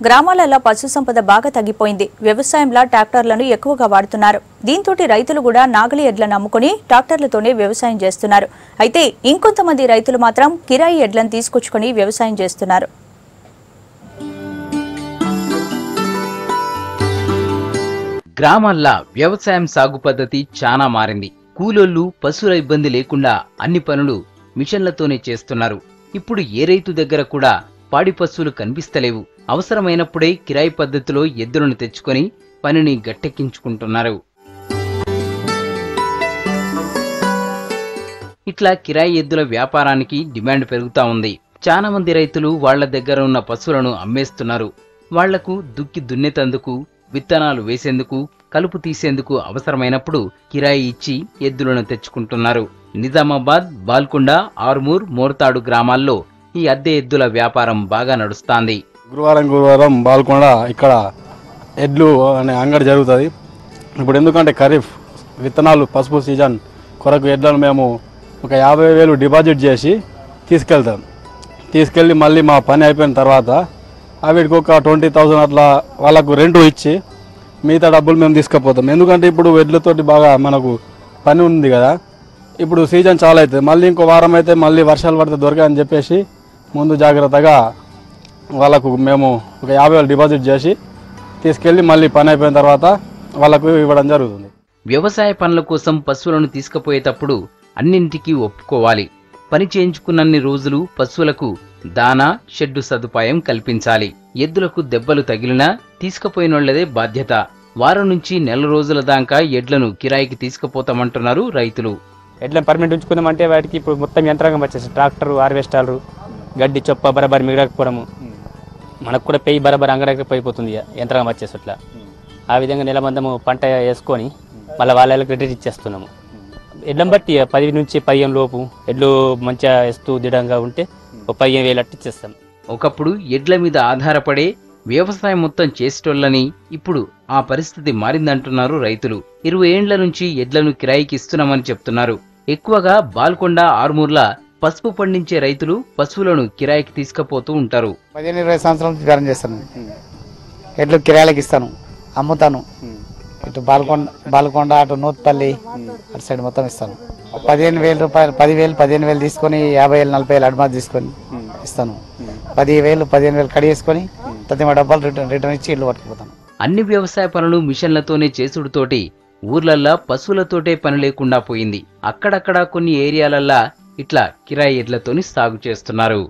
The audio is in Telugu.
గ్రామాలలో పశు సంపద బాగా తగ్గిపోయింది. వ్యవసాయంలో ట్రాక్టర్లను ఎక్కువగా వాడుతున్నారు. దీంతో రైతులు కూడా నాగలి ఎడ్లను అమ్ముకొని ట్రాక్టర్లతోనే వ్యవసాయం చేస్తున్నారు. అయితే ఇంకొంతమంది రైతులు మాత్రం కిరాయి ఎడ్లను తీసుకొచ్చుకొని వ్యవసాయం చేస్తున్నారు. గ్రామాల్లో వ్యవసాయం సాగు పద్ధతి చాలా మారింది. కూలోళ్లు పశువుల ఇబ్బంది లేకుండా అన్ని పనులు మిషన్లతోనే చేస్తున్నారు. ఇప్పుడు ఏ రైతు దగ్గర కూడా పాడి పశువులు కనిపిస్తలేవు. అవసరమైనప్పుడే కిరాయి పద్ధతిలో ఎద్దులను తెచ్చుకొని పనిని గట్టెక్కించుకుంటున్నారు. ఇట్లా కిరాయి ఎద్దుల వ్యాపారానికి డిమాండ్ పెరుగుతా ఉంది. చాలా మంది రైతులు వాళ్ల దగ్గర ఉన్న పశువులను అమ్మేస్తున్నారు. వాళ్లకు దుక్కి దున్నేతందుకు, విత్తనాలు వేసేందుకు, కలుపు తీసేందుకు అవసరమైనప్పుడు కిరాయి ఇచ్చి ఎద్దులను తెచ్చుకుంటున్నారు. నిజామాబాద్, బాల్కొండ, ఆర్మూర్, మోర్తాడు గ్రామాల్లో ఈ అద్దె ఎద్దుల వ్యాపారం బాగా నడుస్తాంది. గురువారం బాల్కొండ ఇక్కడ ఎడ్లు అనే అంగడి జరుగుతుంది. ఇప్పుడు ఎందుకంటే ఖరీఫ్ విత్తనాలు పసుపు సీజన్ కొరకు ఎడ్లను మేము ఒక 50,000 డిపాజిట్ చేసి తీసుకెళ్ళి మళ్ళీ మా పని అయిపోయిన తర్వాత వీటికి ఒక 20,000 అట్లా వాళ్ళకు రెంట్ ఇచ్చి మిగతా డబ్బులు మేము తీసుకుపోతాం. ఎందుకంటే ఇప్పుడు ఎడ్లతోటి బాగా మనకు పని ఉంది కదా. ఇప్పుడు సీజన్ చాలా అవుతుంది. మళ్ళీ ఇంకో వారం అయితే మళ్ళీ వర్షాలు పడితే దొరకని చెప్పేసి ముందు జాగ్రత్తగా వాళ్ళకు మేము ఒక 50,000 డిపాజిట్ చేసి తీసుకెళ్ళి మళ్ళీ పని అయిపోయిన తర్వాత వాళ్ళకు ఇవ్వడం జరుగుతుంది. వ్యవసాయ పనుల కోసం పశువులను తీసుకుపోయేటప్పుడు అన్నింటికీ ఒప్పుకోవాలి. పని చేయించుకున్నన్ని రోజులు పశువులకు దానా, షెడ్డు సదుపాయం కల్పించాలి. ఎద్దులకు దెబ్బలు తగిలినా తీసుకుపోయినోళ్లదే బాధ్యత. వారం నుంచి నెల రోజుల దాకా ఎడ్లను కిరాయికి తీసుకుపోతామంటున్నారు రైతులు. ఎడ్లను పర్మనెంట్ ఉంచుకుందామంటే వాటికి ఇప్పుడు మొత్తం యంత్రాంగం వచ్చేసి ట్రాక్టర్, హార్వెస్టర్లు, గడ్డి చొప్ప బరాబరి మిగడకపోవడము, మనకు కూడా పెయ్యి బరాబరి అంగడకి పోయిపోతుంది యంత్రాంగం వచ్చేసి. అట్లా ఆ విధంగా నెలమందము పంట వేసుకొని మళ్ళీ వాళ్ళకి క్రెడిట్ ఇచ్చేస్తున్నాము. ఎడ్లను బట్టి 10 నుంచి 15 లోపు ఎడ్లు మంచిగా వేస్తూ దిడంగా ఉంటే 15,000 అట్టు ఇచ్చేస్తాం. ఒకప్పుడు ఎడ్ల మీద ఆధారపడే వ్యవసాయం మొత్తం చేసేటోళ్ళని ఇప్పుడు ఆ పరిస్థితి మారిందంటున్నారు రైతులు. 20 ఏండ్ల నుంచి ఎడ్లను కిరాయికి ఇస్తున్నామని చెప్తున్నారు. ఎక్కువగా బాల్కొండ, ఆర్మూర్ల పసుపు పండించే రైతులు పశువులను కిరాయికి తీసుకుపోతూ ఉంటారు. 15-20 సంవత్సరాల నుంచి వ్యాపారం చేస్తాను. ఎడ్లు కిరాయిలకు ఇస్తాను, అమ్ముతాను. ఇటు బాల్కొండ అటు నూత్పల్లి అటు సైడ్ మొత్తం ఇస్తాను. 15,000 రూపాయలు, 10,000, 15,000 తీసుకొని 50,000, 40,000 అడ్వాన్స్ తీసుకొని ఇస్తాను. 10,000, 15,000 కడిగేసుకొని ప్రతి డబ్బాలు రిటర్న్ ఇచ్చి ఇల్లు పట్టుకుపోతాను. అన్ని వ్యవసాయ పనులు మిషన్లతోనే చేసుడుతోటి ఊర్లల్లా పశువులతోటే పని లేకుండా పోయింది. అక్కడక్కడ కొన్ని ఏరియాలల్లా ఇట్లా కిరాయి ఎడ్లతోని సాగు చేస్తున్నారు.